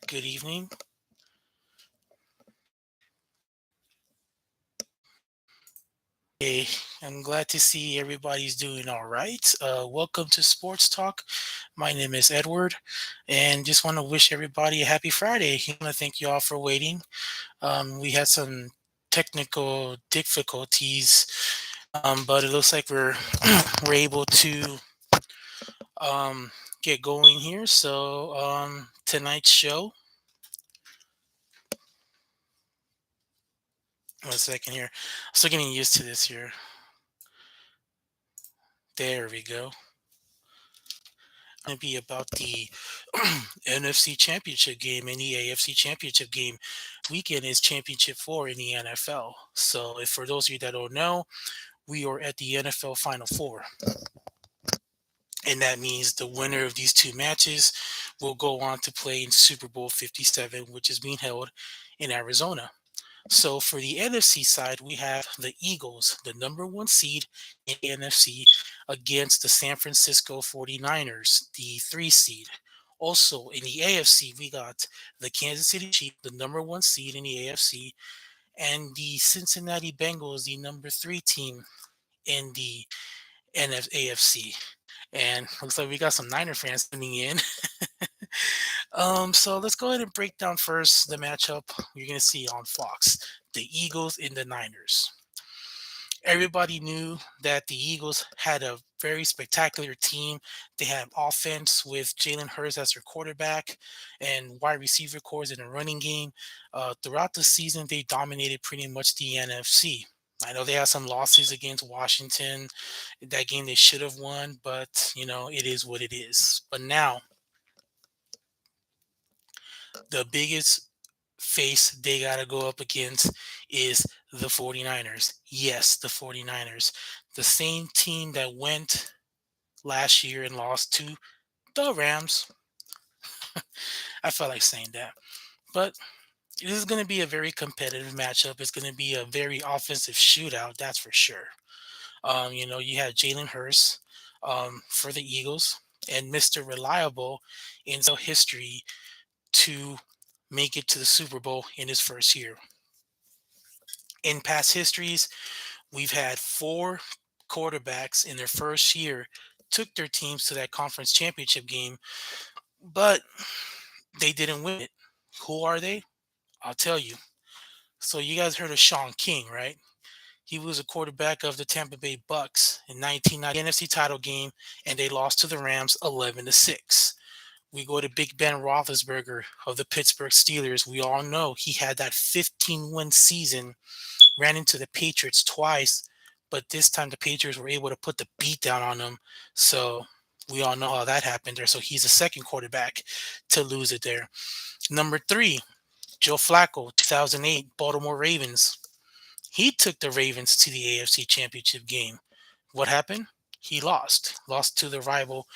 Good evening. Hey, I'm glad to see everybody's doing all right. Welcome to Sports Talk. My name is Edward, and just want to wish everybody a happy Friday. I want to thank you all for waiting. We had some technical difficulties, but it looks like we're we're able to um, get going here. So tonight's show. One second here. Still getting used to this here. There we go. Going to be about the NFC Championship game and the AFC Championship game. Weekend is Championship 4 in the NFL. So, if for those of you that don't know, we are at the NFL Final Four. And that means the winner of these two matches will go on to play in Super Bowl 57, which is being held in Arizona. So for the NFC side, we have the Eagles, the number one seed in the NFC, against the San Francisco 49ers, the three seed. Also in the AFC, we got the Kansas City Chiefs, the number one seed in the AFC, and the Cincinnati Bengals, the number three team in the AFC. And looks like we got some Niner fans tuning in. So let's go ahead and break down first the matchup you're going to see on Fox, the Eagles and the Niners. Everybody knew that the Eagles had a very spectacular team. They had offense with Jalen Hurts as their quarterback and wide receiver cores in the running game. Throughout the season, they dominated pretty much the NFC. I know they had some losses against Washington. That game they should have won, but it is what it is. But now the biggest face they got to go up against is the 49ers. Yes, the 49ers. The same team that went last year and lost to the Rams. I felt like saying that. But this is going to be a very competitive matchup. It's going to be a very offensive shootout, that's for sure. You had Jalen Hurts for the Eagles and Mr. Reliable in history to make it to the Super Bowl in his first year. In past histories, we've had four quarterbacks in their first year took their teams to that conference championship game, but they didn't win it. Who are they? I'll tell you. So you guys heard of Sean King, right? He was a quarterback of the Tampa Bay Bucks in 1990 NFC title game, and they lost to the Rams 11-6. We go to Big Ben Roethlisberger of the Pittsburgh Steelers. We all know he had that 15-win season, ran into the Patriots twice, but this time the Patriots were able to put the beat down on them. So we all know how that happened there. So he's the second quarterback to lose it there. Number three, Joe Flacco, 2008 Baltimore Ravens. He took the Ravens to the AFC Championship game. What happened? He lost to the rival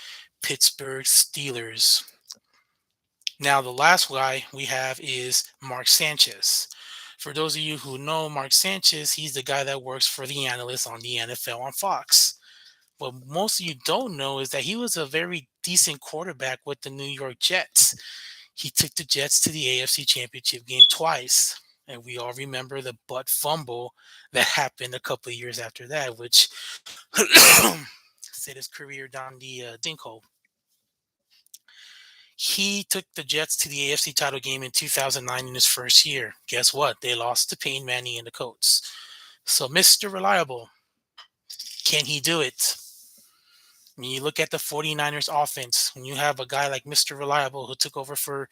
Pittsburgh Steelers. Now, the last guy we have is Mark Sanchez. For those of you who know Mark Sanchez, he's the guy that works for the analyst on the NFL on Fox. What most of you don't know is that he was a very decent quarterback with the New York Jets. He took the Jets to the AFC Championship game twice. And we all remember the butt fumble that happened a couple of years after that, which set his career down the dinkhole. He took the Jets to the AFC title game in 2009 in his first year. Guess what? They lost to Peyton Manning and the Colts. So, Mr. Reliable, can he do it? When you look at the 49ers offense, when you have a guy like Mr. Reliable who took over for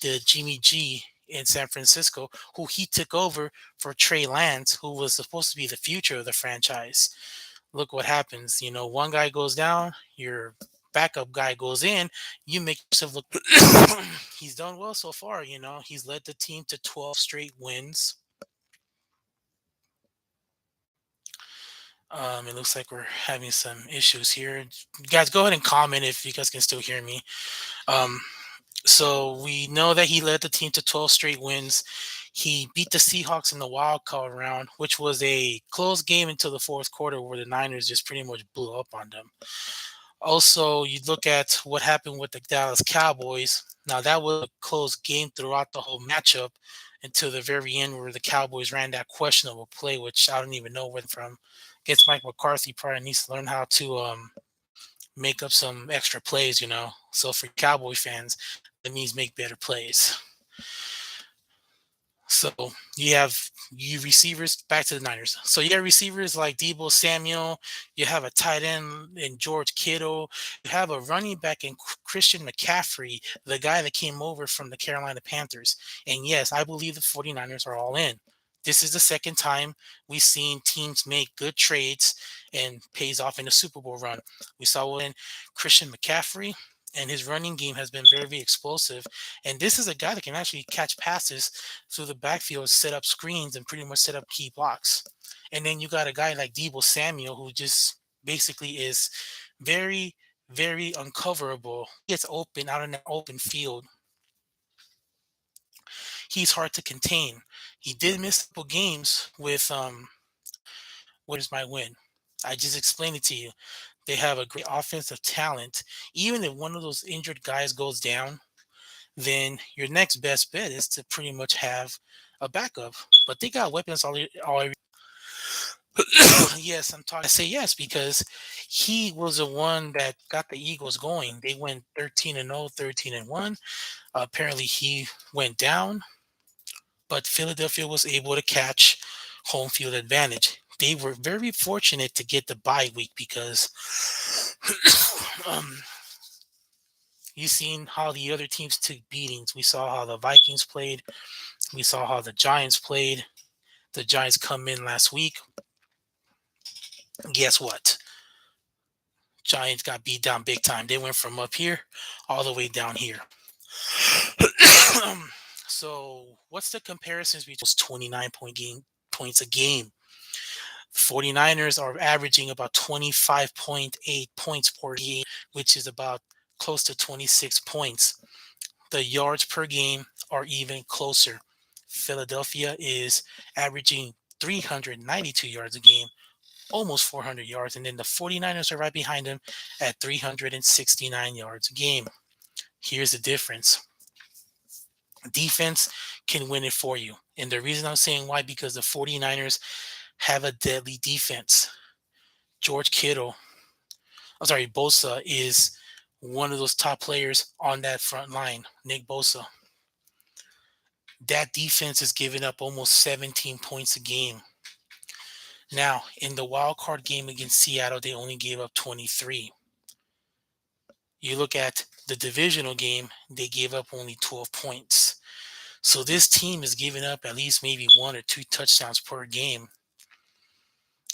the Jimmy G in San Francisco, who he took over for Trey Lance, who was supposed to be the future of the franchise. Look what happens. One guy goes down, your backup guy goes in, you make yourself look. He's done well so far. He's led the team to 12 straight wins. It looks like we're having some issues here. Guys, go ahead and comment if you guys can still hear me. Um, so we know that he led the team to 12 straight wins. He beat the Seahawks in the wild card round, which was a close game until the fourth quarter where the Niners just pretty much blew up on them. Also, you look at what happened with the Dallas Cowboys. Now that was a close game throughout the whole matchup until the very end, where the Cowboys ran that questionable play, which I don't even know where from. Guess Mike McCarthy probably needs to learn how to make up some extra plays, you know. So for Cowboy fans, that means make better plays. So you have you receivers back to the Niners. So you got receivers like Debo Samuel. You have a tight end in George Kittle. You have a running back in Christian McCaffrey, the guy that came over from the Carolina Panthers. And yes, I believe the 49ers are all in. This is the second time we've seen teams make good trades and pays off in a Super Bowl run. We saw when Christian McCaffrey and his running game has been very, very explosive. And this is a guy that can actually catch passes through the backfield, set up screens, and pretty much set up key blocks. And then you got a guy like Debo Samuel, who just basically is very, very uncoverable. He gets open out in the open field. He's hard to contain. He did miss a couple games with what is my win? I just explained it to you. They have a great offensive talent. Even if one of those injured guys goes down, then your next best bet is to pretty much have a backup. But they got weapons already. Yes, I'm talking. I say yes because he was the one that got the Eagles going. They went 13-0, 13-1. Apparently, he went down, but Philadelphia was able to catch home field advantage. They were very fortunate to get the bye week because um, you've seen how the other teams took beatings. We saw how the Vikings played. We saw how the Giants played. The Giants come in last week. Guess what? Giants got beat down big time. They went from up here all the way down here. So what's the comparisons between those 29 points a game? 49ers are averaging about 25.8 points per game, which is about close to 26 points. The yards per game are even closer. Philadelphia is averaging 392 yards a game, almost 400 yards. And then the 49ers are right behind them at 369 yards a game. Here's the difference: defense can win it for you. And the reason I'm saying why, because the 49ers have a deadly defense. George Kittle, I'm sorry, Bosa is one of those top players on that front line, Nick Bosa. That defense is giving up almost 17 points a game. Now, in the wild card game against Seattle, they only gave up 23. You look at the divisional game, they gave up only 12 points. So this team is giving up at least maybe one or two touchdowns per game.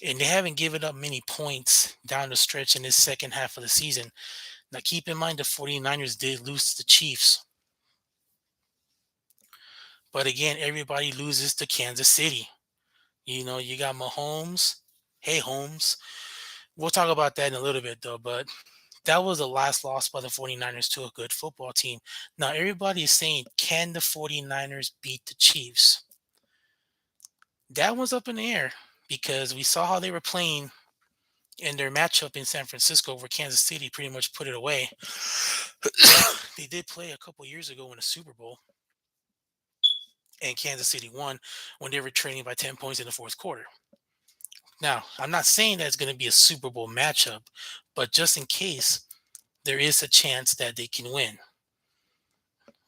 And they haven't given up many points down the stretch in this second half of the season. Now, keep in mind the 49ers did lose to the Chiefs. But again, everybody loses to Kansas City. You know, you got Mahomes. Hey, Holmes. We'll talk about that in a little bit, though. But that was the last loss by the 49ers to a good football team. Now, everybody is saying, can the 49ers beat the Chiefs? That was up in the air because we saw how they were playing in their matchup in San Francisco, where Kansas City pretty much put it away. They did play a couple years ago in a Super Bowl, and Kansas City won when they were trailing by 10 points in the fourth quarter. Now, I'm not saying that it's going to be a Super Bowl matchup, but just in case, there is a chance that they can win.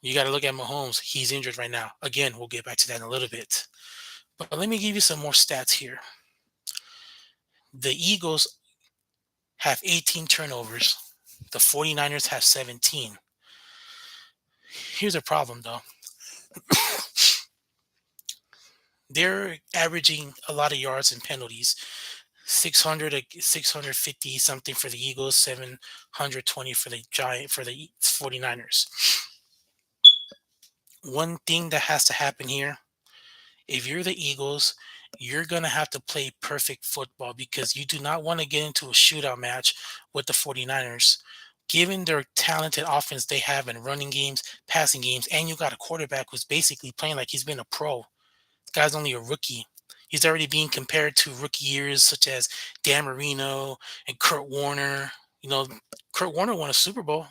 You got to look at Mahomes. He's injured right now. Again, we'll get back to that in a little bit. But let me give you some more stats here. The Eagles have 18 turnovers. The 49ers have 17. Here's a problem, though. They're averaging a lot of yards and penalties. 600, 650 something for the Eagles, 720 for the 49ers. One thing that has to happen here, if you're the Eagles, you're going to have to play perfect football because you do not want to get into a shootout match with the 49ers. Given their talented offense they have in running games, passing games, and you got a quarterback who's basically playing like he's been a pro. The guy's only a rookie. He's already being compared to rookie years such as Dan Marino and Kurt Warner. You know, Kurt Warner won a Super Bowl.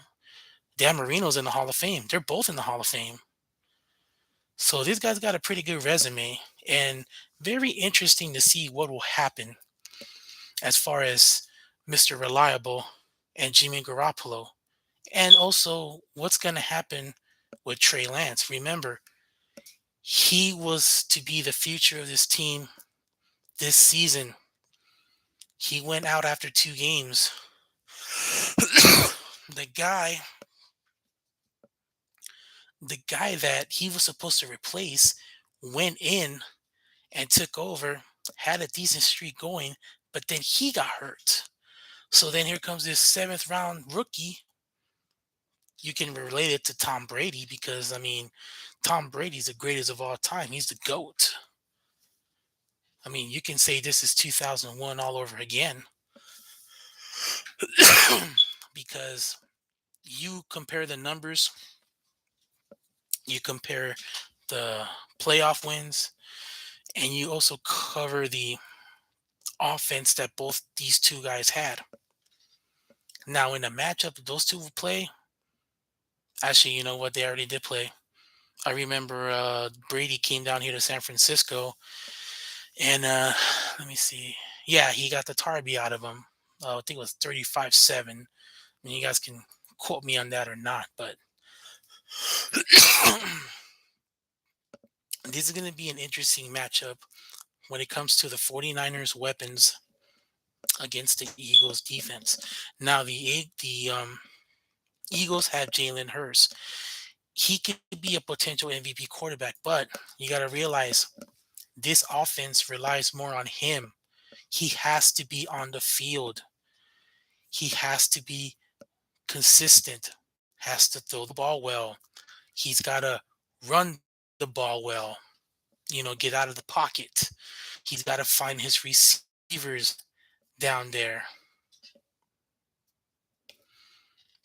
Dan Marino's in the Hall of Fame. They're both in the Hall of Fame. So these guys got a pretty good resume, and very interesting to see what will happen as far as Mr. Reliable and Jimmy Garoppolo, and also what's going to happen with Trey Lance. Remember, he was to be the future of this team this season. He went out after 2 games. the guy, the guy that he was supposed to replace went in and took over, had a decent streak going, but then he got hurt. So then here comes this seventh round rookie. You can relate it to Tom Brady because, I mean, Tom Brady's the greatest of all time. He's the GOAT. I mean, you can say this is 2001 all over again because you compare the numbers, you compare the playoff wins, and you also cover the offense that both these two guys had. Now, in a matchup, those two will play. Actually, you know what? They already did play. I remember Brady came down here to San Francisco, and let me see. Yeah, he got the tar beat out of him. I think it was 35-7. I mean, you guys can quote me on that or not, but this is going to be an interesting matchup when it comes to the 49ers weapons against the Eagles defense. Now the Eagles have Jalen Hurts. He could be a potential MVP quarterback, but you got to realize this offense relies more on him. He has to be on the field. He has to be consistent. Has to throw the ball well. He's got to run the ball well. Get out of the pocket. He's got to find his receivers down there.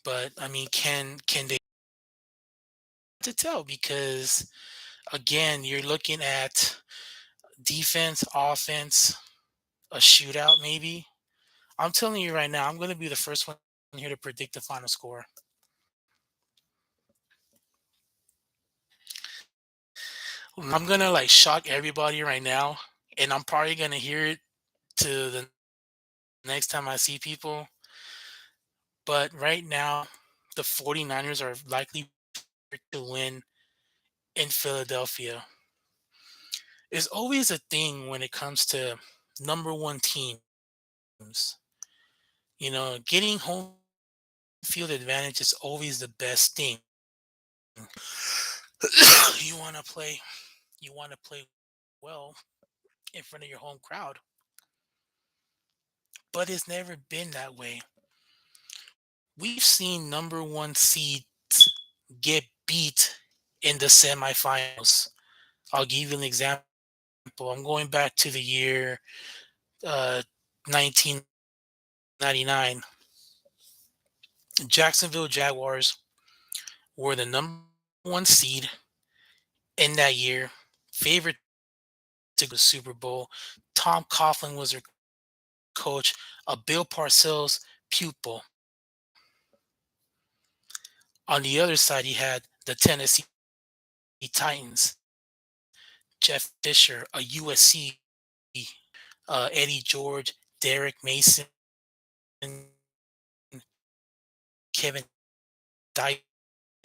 But I mean, can they to tell? Because again, you're looking at defense, offense, a shootout maybe. I'm telling you right now, I'm going to be the first one here to predict the final score. I'm going to like shock everybody right now, and I'm probably going to hear it to the next time I see people. But right now, the 49ers are likely to win in Philadelphia. It's always a thing when it comes to number one teams. Getting home field advantage is always the best thing. you want to play, you want to play well in front of your home crowd, but it's never been that way. We've seen number one seeds get beat in the semifinals. I'll give you an example. I'm going back to the year 1999. Jacksonville Jaguars were the number one seed in that year, favorite to the Super Bowl. Tom Coughlin was their coach, a Bill Parcells pupil. On the other side, he had the Tennessee Titans, Jeff Fisher, a USC, Eddie George, Derek Mason, Kevin Dyson,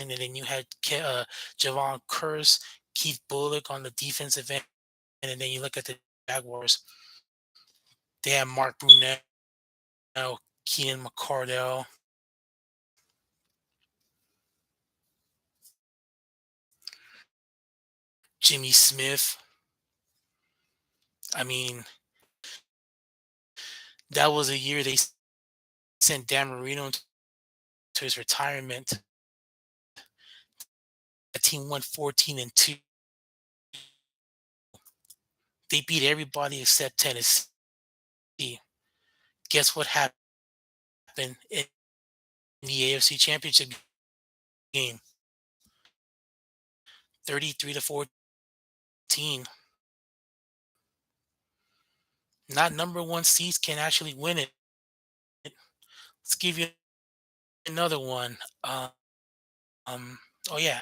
and then you had Javon Curse, Keith Bullock on the defensive end, and then you look at the Jaguars. They have Mark Brunell, Keenan McCardell, Jimmy Smith. I mean, that was a year they sent Dan Marino to his retirement. The team won 14-2. They beat everybody except Tennessee. Guess what happened in the AFC Championship game? 33-14. Not number one seeds can actually win it. Let's give you another one. Um, oh yeah,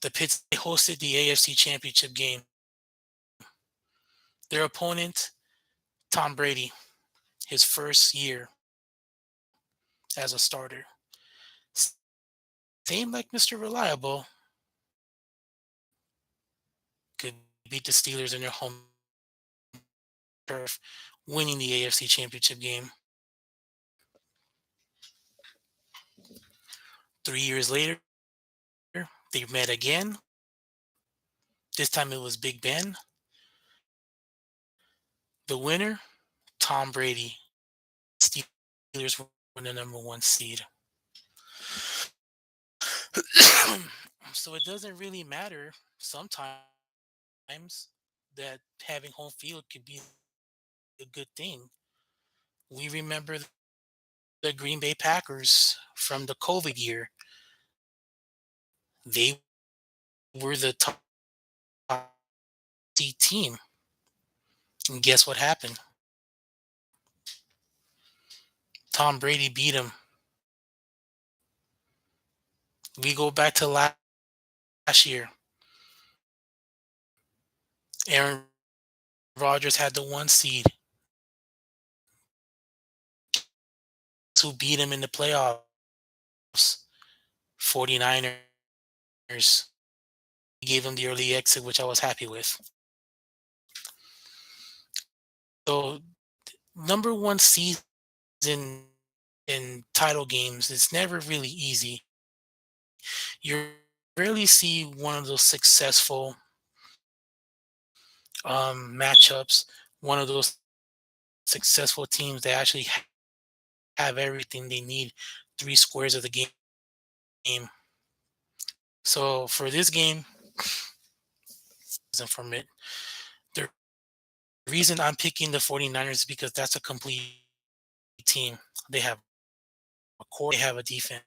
the Pits they hosted the AFC Championship game. Their opponent, Tom Brady, his first year as a starter. Same like Mr. Reliable, could beat the Steelers in their home turf, winning the AFC Championship game. 3 years later, they met again. This time it was Big Ben. The winner, Tom Brady. Steelers were the number one seed. So it doesn't really matter sometimes that having home field could be a good thing. We remember the Green Bay Packers from the COVID year. They were the top seed team. And guess what happened? Tom Brady beat them. We go back to last year. Aaron Rodgers had the one seed. Who beat him in the playoffs? 49ers. Gave him the early exit, which I was happy with. So number one season in title games is never really easy. You rarely see one of those successful matchups, one of those successful teams that actually have everything they need, three squares of the game. So for this game, and from it, the reason I'm picking the 49ers is because that's a complete team. They have a core, they have a defense.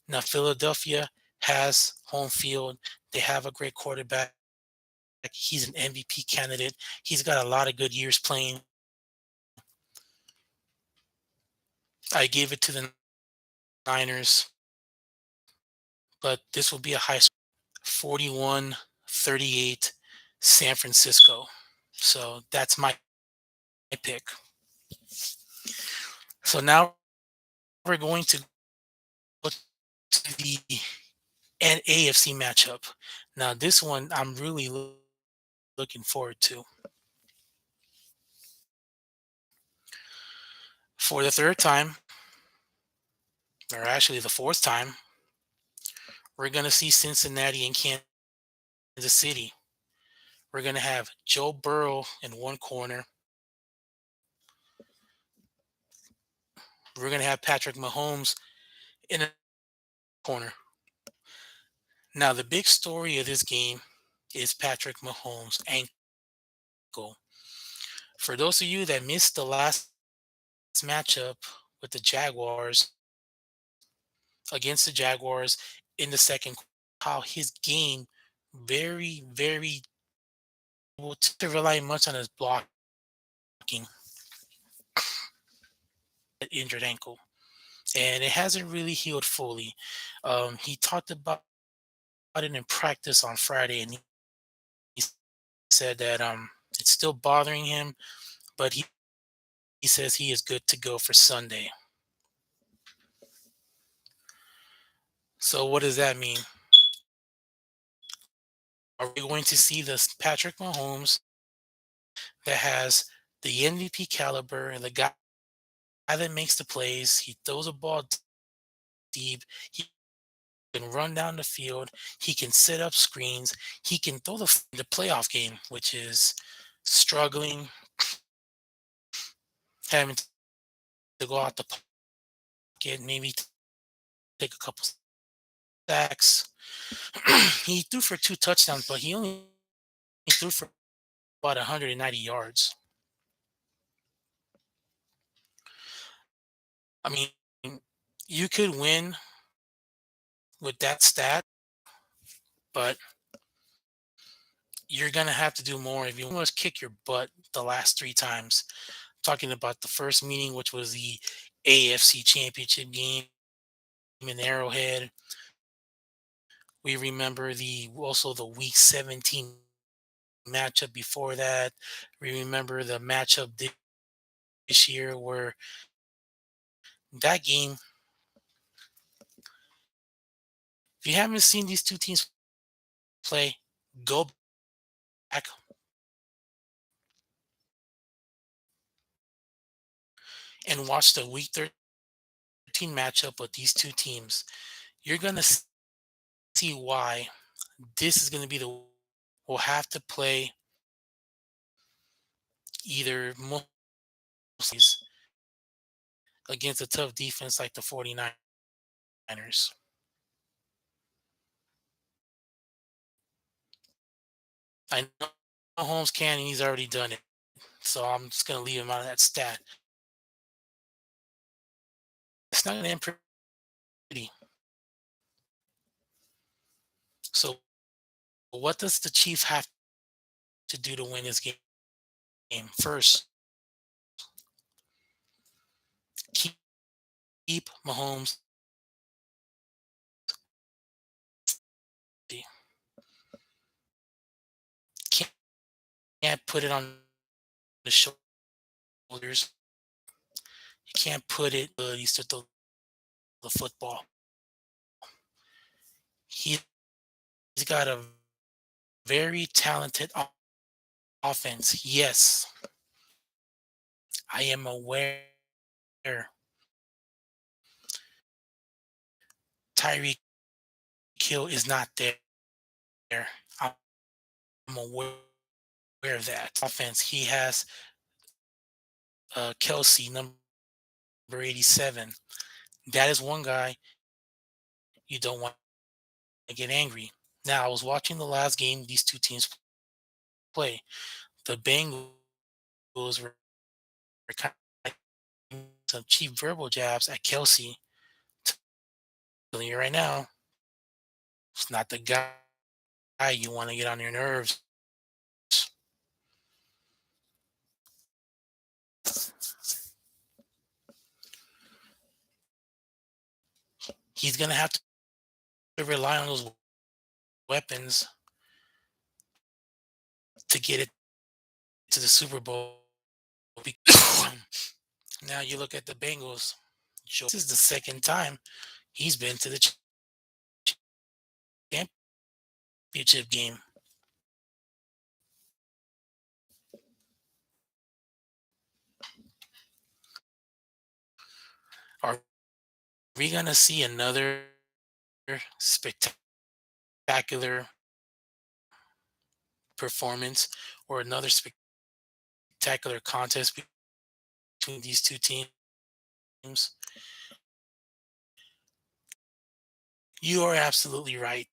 Now Philadelphia has home field. They have a great quarterback. He's an MVP candidate. He's got a lot of good years playing. I gave it to the Niners, but this will be a high score, 41-38 San Francisco. So that's my pick. So now we're going to go to the AFC matchup. Now this one I'm really looking forward to. For the third time, or actually the fourth time, we're going to see Cincinnati and Kansas City. We're going to have Joe Burrow in one corner. We're going to have Patrick Mahomes in a corner. Now, the big story of this game is Patrick Mahomes' ankle. For those of you that missed the last matchup with the Jaguars against the Jaguars in the second, how his game very, very able to rely much on his blocking, injured ankle, and it hasn't really healed fully. He talked about it in practice on Friday, and he said that it's still bothering him, but he says he is good to go for Sunday. So what does that mean? Are we going to see this Patrick Mahomes that has the MVP caliber and the guy that makes the plays? He throws a ball deep. He can run down the field. He can set up screens. He can throw the playoff game, which is struggling, having to go out the pocket, maybe take a couple sacks. He threw for 2 touchdowns, but he only threw for about 190 yards. I mean, you could win with that stat, but you're gonna have to do more if you want to kick your butt the last 3 times. Talking about the first meeting, which was the AFC Championship game, in Arrowhead. We remember the also the Week 17 matchup before that. We remember the matchup this year where that game, if you haven't seen these two teams play, go back and watch the Week 13 matchup with these two teams. You're going to see why this is going to be the we'll have to play either most against a tough defense like the 49ers. I know Holmes can, and he's already done it. So I'm just going to leave him out of that stat. It's not going to end pretty. So what does the Chief have to do to win this game? First, keep Mahomes. Can't, can't put it on the shoulders. You can't put it. He's to the football. He's got a very talented offense. Yes, I am aware. Tyreek Hill is not there. I'm aware of that. Offense. He has Kelsey, number 87. That is one guy you don't want to get angry. Now, I was watching the last game these two teams play. The Bengals were kind of some cheap verbal jabs at Kelsey. Telling you right now, it's not the guy you want to get on your nerves. He's going to have to rely on those weapons to get it to the Super Bowl. Now you look at the Bengals. This is the second time he's been to the championship game. Are we going to see another spectacular performance or another spectacular contest between these two teams? You are absolutely right.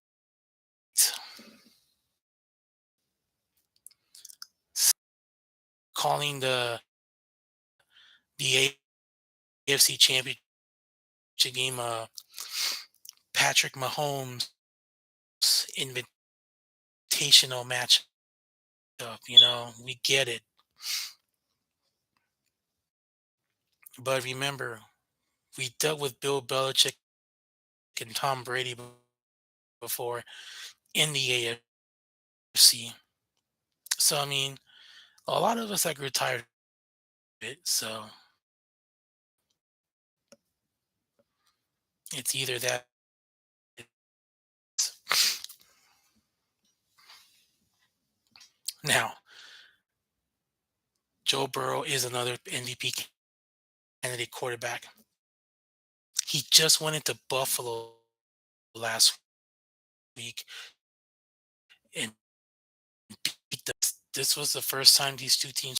Calling the AFC Championship game Patrick Mahomes invitational matchup. We get it. But remember, we dealt with Bill Belichick and Tom Brady before in the AFC. So I mean, a lot of us grew tired of it. So it's either that. Now, Joe Burrow is another MVP candidate quarterback. He just went into Buffalo last week and beat them. This was the first time these two teams